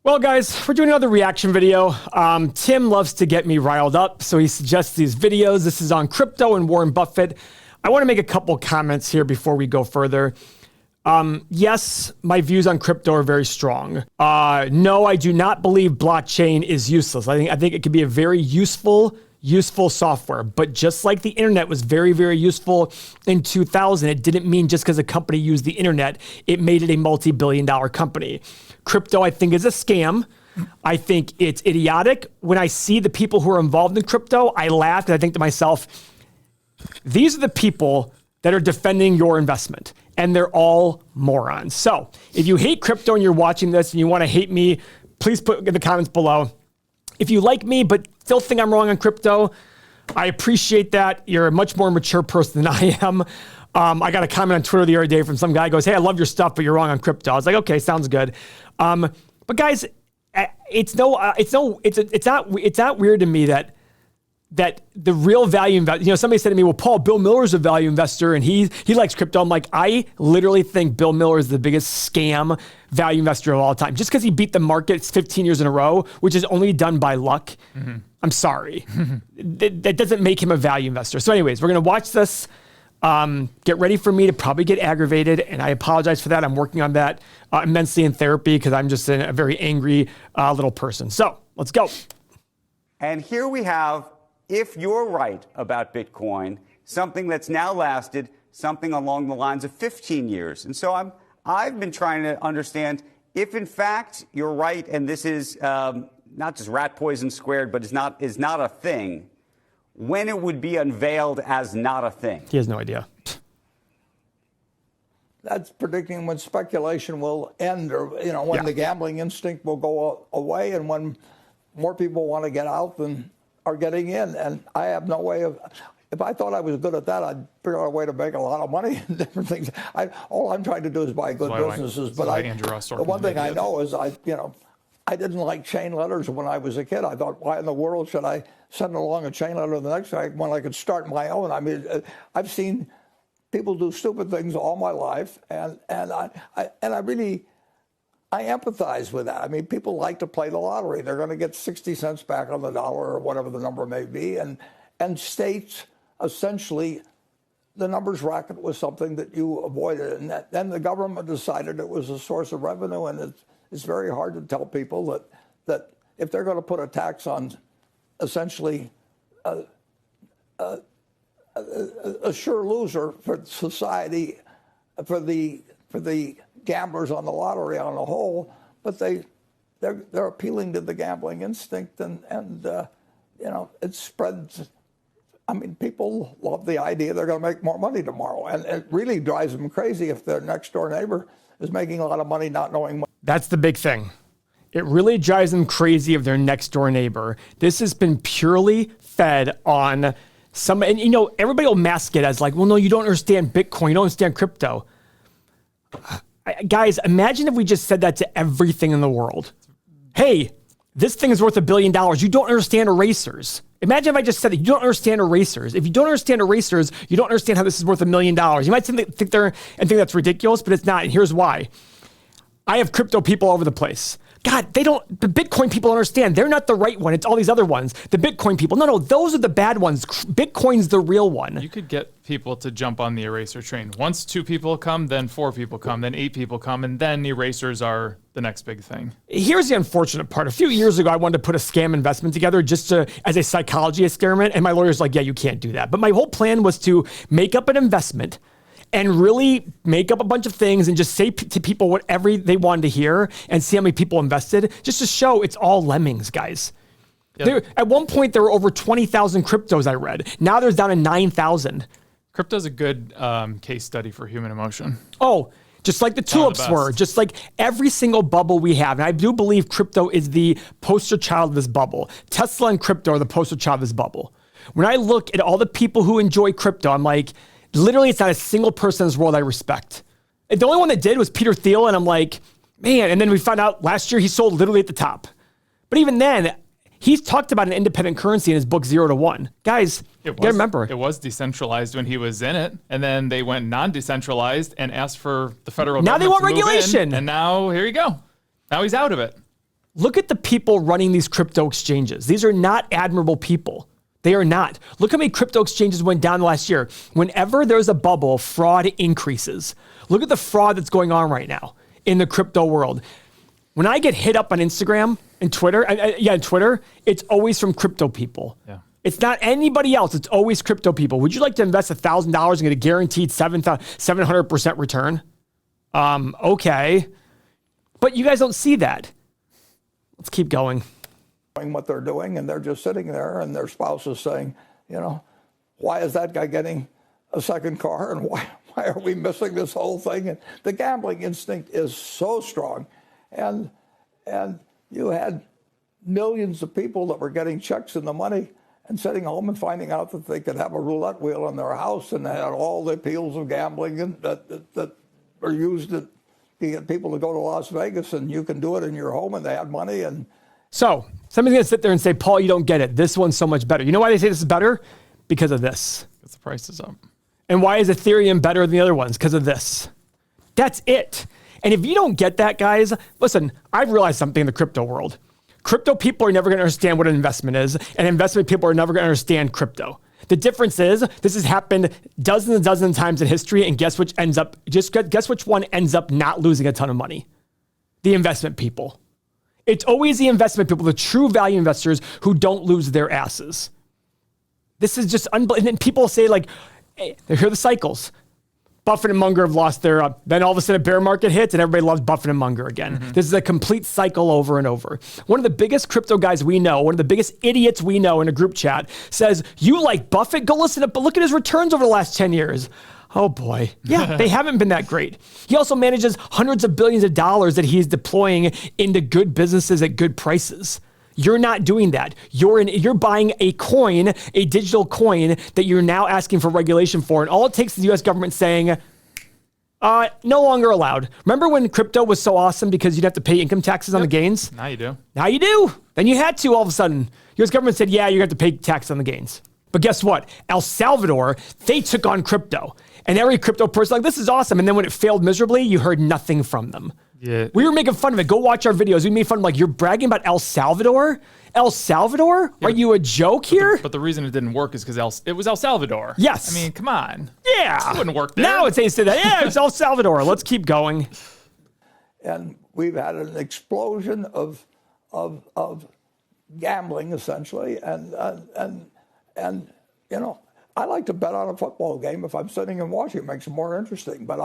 Well, guys, we're doing another reaction video. Tim loves to get me riled up, so he suggests these videos. This is on crypto and Warren Buffett. I want to make a couple comments here before we go further. Yes, my views on crypto are very strong. No, I do not believe blockchain is useless. I think it could be a very useful software, but just like the internet was very, very useful in 2000, it didn't mean just because a company used the internet, it made it a multi-billion-dollar company. Crypto, I think, is a scam. I think it's idiotic. When I see the people who are involved in crypto, I laugh and I think to myself, these are the people that are defending your investment, and they're all morons. So if you hate crypto and you're watching this and you want to hate me, please put in the comments below. If you like me but still think I'm wrong on crypto, I appreciate that. You're a much more mature person than I am. I got a comment on Twitter the other day from some guy who goes, "Hey, I love your stuff, but you're wrong on crypto." I was like, "Okay, sounds good." But guys, it's not weird to me that the real value investor, somebody said to me, "Well, Paul, Bill Miller's a value investor and he likes crypto." I'm like, I literally think Bill Miller is the biggest scam value investor of all time. Just because he beat the markets 15 years in a row, which is only done by luck. Mm-hmm. I'm sorry. That doesn't make him a value investor. So anyways, we're going to watch this. Get ready for me to probably get aggravated, and I apologize for that. I'm working on that immensely in therapy because I'm just a very angry little person. So let's go. And here we have, if you're right about Bitcoin, something that's now lasted something along the lines of 15 years. And so I've been trying to understand if, in fact, you're right, and this is not just rat poison squared, but is not a thing, when it would be unveiled as not a thing. He has no idea. That's predicting when speculation will end, or when the gambling instinct will go away, and when more people want to get out than are getting in. And I have no way of. If I thought I was good at that, I'd figure out a way to make a lot of money in different things. All I'm trying to do is buy good businesses. But the one thing I know is I didn't like chain letters when I was a kid. I thought, why in the world should I send along a chain letter to the next guy when I could start my own? I mean, I've seen people do stupid things all my life, and I empathize with that. I mean, people like to play the lottery. They're going to get 60 cents back on the dollar or whatever the number may be, and states essentially the numbers racket was something that you avoided, and then the government decided it was a source of revenue, and it's very hard to tell people that if they're going to put a tax on essentially a sure loser for society, for the gamblers on the lottery on the whole, but they're appealing to the gambling instinct, and it spreads. I mean, people love the idea they're going to make more money tomorrow, and it really drives them crazy if their next door neighbor is making a lot of money not knowing what. That's the big thing. It really drives them crazy of their next door neighbor. This has been purely fed on some, and everybody will mask it as like, well, no, you don't understand Bitcoin, you don't understand crypto. Guys, imagine if we just said that to everything in the world. Hey, this thing is worth $1 billion. You don't understand erasers. Imagine if I just said that you don't understand erasers. If you don't understand erasers, you don't understand how this is worth $1 million. You might think that's ridiculous, but it's not. And here's why. I have crypto people all over the place. God, the Bitcoin people understand. They're not the right one. It's all these other ones. The Bitcoin people. No, those are the bad ones. Bitcoin's the real one. You could get people to jump on the eraser train. Once 2 people come, then 4 people come, then 8 people come, and then erasers are the next big thing. Here's the unfortunate part. A few years ago, I wanted to put a scam investment together just as a psychology experiment, and my lawyer's like, yeah, you can't do that. But my whole plan was to make up an investment and really make up a bunch of things and just say to people whatever they wanted to hear and see how many people invested, just to show it's all lemmings, guys. Yep. At one point, there were over 20,000 cryptos I read. Now there's down to 9,000. Crypto's a good case study for human emotion. Oh, just like the tulips were, just like every single bubble we have. And I do believe crypto is the poster child of this bubble. Tesla and crypto are the poster child of this bubble. When I look at all the people who enjoy crypto, I'm like, literally, it's not a single person in this world I respect. And the only one that did was Peter Thiel, and I'm like, man. And then we found out last year he sold literally at the top. But even then, he's talked about an independent currency in his book 0 to 1. Guys, you gotta remember. It was decentralized when he was in it, and then they went non-decentralized and asked for the federal government to move in, and now here you go. Now he's out of it. Look at the people running these crypto exchanges. These are not admirable people. They are not. Look how many crypto exchanges went down last year. Whenever there's a bubble, fraud increases. Look at the fraud that's going on right now in the crypto world. When I get hit up on Instagram and Twitter, Twitter, it's always from crypto people. Yeah. It's not anybody else. It's always crypto people. Would you like to invest $1,000 and get a guaranteed 700% return? Okay. But you guys don't see that. Let's keep going. What they're doing, and they're just sitting there, and their spouse is saying, why is that guy getting a second car, and why are we missing this whole thing? And the gambling instinct is so strong, and you had millions of people that were getting checks in the money and sitting home and finding out that they could have a roulette wheel in their house, and they had all the appeals of gambling and that are used to get people to go to Las Vegas, and you can do it in your home, and they had money. And so somebody's going to sit there and say, Paul, you don't get it. This one's so much better. You know why they say this is better? Because of this. Because the price is up. And why is Ethereum better than the other ones? Because of this. That's it. And if you don't get that, guys, listen, I've realized something in the crypto world. Crypto people are never going to understand what an investment is, and investment people are never going to understand crypto. The difference is this has happened dozens and dozens of times in history, and guess which one ends up not losing a ton of money? The investment people. It's always the investment people, the true value investors who don't lose their asses. This is just unbelievable. And then people say hey, they hear the cycles. Buffett and Munger have lost their, then all of a sudden a bear market hits and everybody loves Buffett and Munger again. Mm-hmm. This is a complete cycle over and over. One of the biggest crypto guys we know, one of the biggest idiots we know in a group chat says, you like Buffett? Go listen up, but look at his returns over the last 10 years. Oh boy. Yeah, they haven't been that great. He also manages hundreds of billions of dollars that he's deploying into good businesses at good prices. You're not doing that. You're buying a coin, a digital coin that you're now asking for regulation for. And all it takes is the US government saying, no longer allowed. Remember when crypto was so awesome because you'd have to pay income taxes on the gains? Now you do. Now you do. Then you had to all of a sudden. US government said, yeah, you have to pay tax on the gains. But guess what? El Salvador, they took on crypto. And every crypto person this is awesome. And then when it failed miserably, you heard nothing from them. Yeah. We were making fun of it. Go watch our videos. We made fun of you're bragging about El Salvador? El Salvador? Yeah, are you a joke here? But the reason it didn't work is because it was El Salvador. Yes. I mean, come on. Yeah. It wouldn't work there. Now it's say that. Yeah, it's El Salvador. Let's keep going. And we've had an explosion of gambling, essentially. And I like to bet on a football game if I'm sitting and watching. It makes it more interesting. But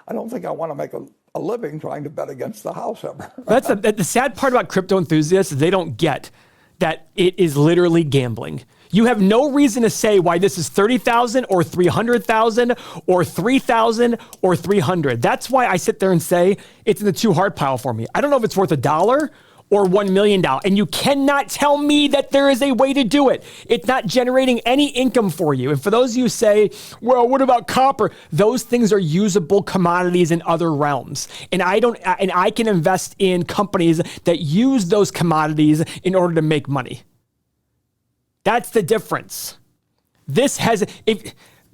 I don't think I want to make a living trying to bet against the house ever. That's the sad part about crypto enthusiasts is they don't get that it is literally gambling. You have no reason to say why this is 30,000 or 300,000 or 3,000 or 300. That's why I sit there and say it's in the too hard pile for me. I don't know if it's worth $1 or $1 million. And you cannot tell me that there is a way to do it. It's not generating any income for you. And for those of you who say, well, what about copper? Those things are usable commodities in other realms. And I can invest in companies that use those commodities in order to make money. That's the difference.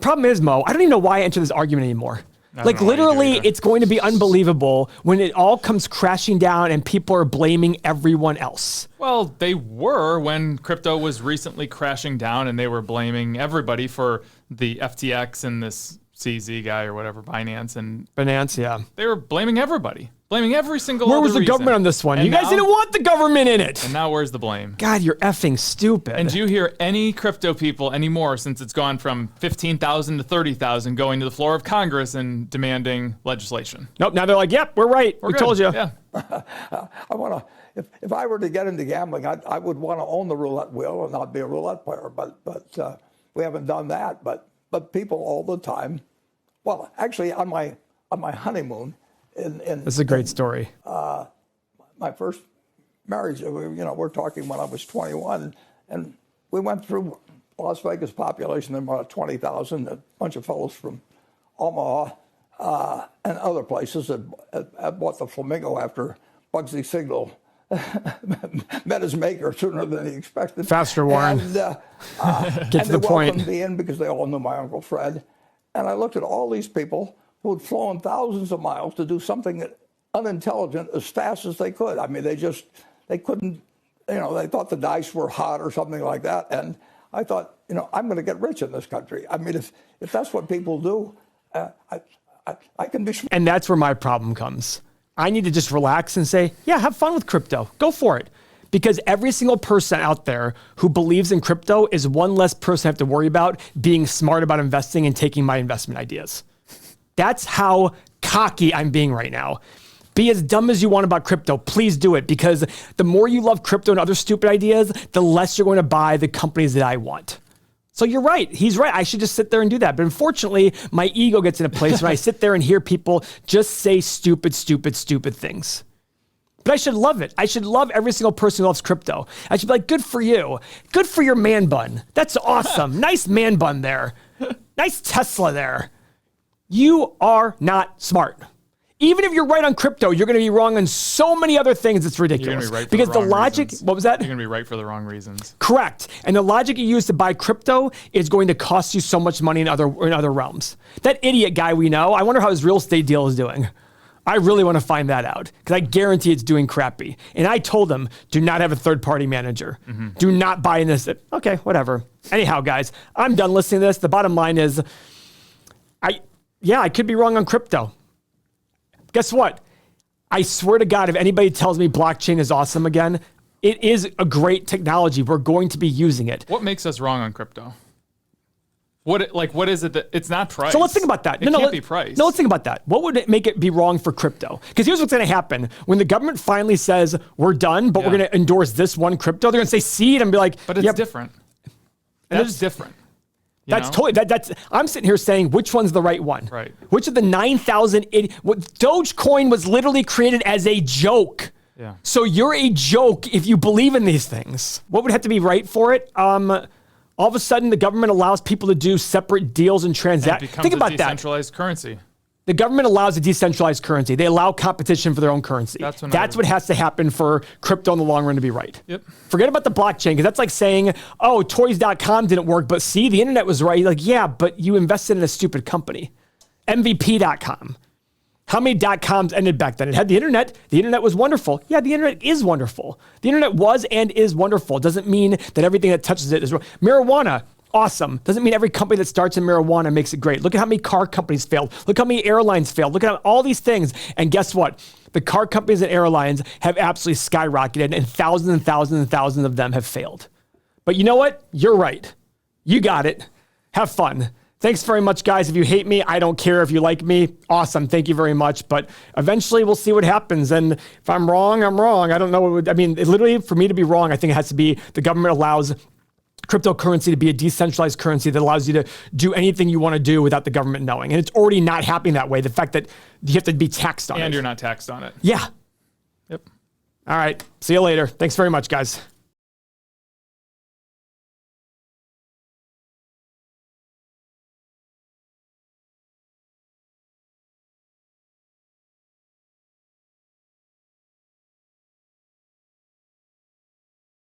Problem is, Mo, I don't even know why I enter this argument anymore. Literally, it's going to be unbelievable when it all comes crashing down and people are blaming everyone else. Well, they were when crypto was recently crashing down and they were blaming everybody for the FTX and this CZ guy or whatever, Binance, yeah. They were blaming everybody. Blaming every single Where other was the reason. government on this one? And you guys didn't want the government in it. And now where's the blame? God, you're effing stupid. And do you hear any crypto people anymore since it's gone from 15,000 to 30,000 going to the floor of Congress and demanding legislation? Nope, now they're like, yep, we're right. We good. told you. Yeah. If I were to get into gambling, I would want to own the roulette wheel and not be a roulette player. But we haven't done that. But people all the time. Well, actually, on my honeymoon, this is a great story. My first marriage, we're talking when I was 21, and we went through Las Vegas population of about 20,000, a bunch of fellows from Omaha and other places that bought the Flamingo after Bugsy Signal met his maker sooner than he expected. Faster, Warren. And, Get to the point. Welcomed me in because they all knew my Uncle Fred. And I looked at all these people who had flown thousands of miles to do something unintelligent as fast as they could. I mean, they just they couldn't, they thought the dice were hot or something like that. And I thought, I'm going to get rich in this country. I mean, if that's what people do, I can be smart. And that's where my problem comes. I need to just relax and say, yeah, have fun with crypto. Go for it. Because every single person out there who believes in crypto is one less person I have to worry about being smart about investing and taking my investment ideas. That's how cocky I'm being right now. Be as dumb as you want about crypto. Please do it, because the more you love crypto and other stupid ideas, the less you're going to buy the companies that I want. So you're right. He's right. I should just sit there and do that. But unfortunately, my ego gets in a place when I sit there and hear people just say stupid things. But I should love it. I should love every single person who loves crypto. I should be like, good for you. Good for your man bun. That's awesome. Nice man bun there. Nice Tesla there. You are not smart. Even if you're right on crypto, you're going to be wrong on so many other things. It's ridiculous. You're gonna be right for because the the wrong logic, reasons. what was that? You're going to be right for the wrong reasons. Correct. And the logic you use to buy crypto is going to cost you so much money in other realms. That idiot guy we know, I wonder how his real estate deal is doing. I really want to find that out, because I guarantee it's doing crappy. And I told him, do not have a third-party manager. Do not buy in this. Okay, whatever. Anyhow, guys, I'm done listening to this. The bottom line is, I could be wrong on crypto. Guess what? I swear to God, if anybody tells me blockchain is awesome again, it is a great technology. We're going to be using it. What makes us wrong on crypto? What is it that it's not price? So let's think about that. It can't be price. No, let's think about that. What would it make it be wrong for crypto? Because here's what's going to happen. When the government finally says, we're done, but we're going to endorse this one crypto, they're going to say seed and be like, but it's different. That's different. That's totally, that's, I'm sitting here saying, which one's the right one? Right. Which of the 9,000, Dogecoin was literally created as a joke. Yeah. So you're a joke if you believe in these things. What would have to be right for it? All of a sudden, the government allows people to do separate deals and transactions. Think about that. Decentralized currency. The government allows a decentralized currency. They allow competition for their own currency. That's what has to happen for crypto in the long run to be right. Yep. Forget about the blockchain, because that's like saying, oh, toys.com didn't work, but see, the internet was right. You're like, yeah, but you invested in a stupid company. MVP.com. How many .coms ended back then? It had the internet. The internet was wonderful. Yeah, the internet is wonderful. The internet was and is wonderful. Doesn't mean that everything that touches it is wrong. Marijuana, awesome. Doesn't mean every company that starts in marijuana makes it great. Look at how many car companies failed. Look how many airlines failed. Look at all these things. And guess what? The car companies and airlines have absolutely skyrocketed, and thousands and thousands and thousands of them have failed. But you know what? You're right. You got it. Have fun. Thanks very much, guys. If you hate me, I don't care. If you like me, awesome. Thank you very much. But eventually we'll see what happens. And if I'm wrong, I'm wrong. I don't know. Literally, for me to be wrong, I think it has to be the government allows cryptocurrency to be a decentralized currency that allows you to do anything you want to do without the government knowing. And it's already not happening that way. The fact that you have to be taxed on it. And you're not taxed on it. Yeah. Yep. All right. See you later. Thanks very much, guys.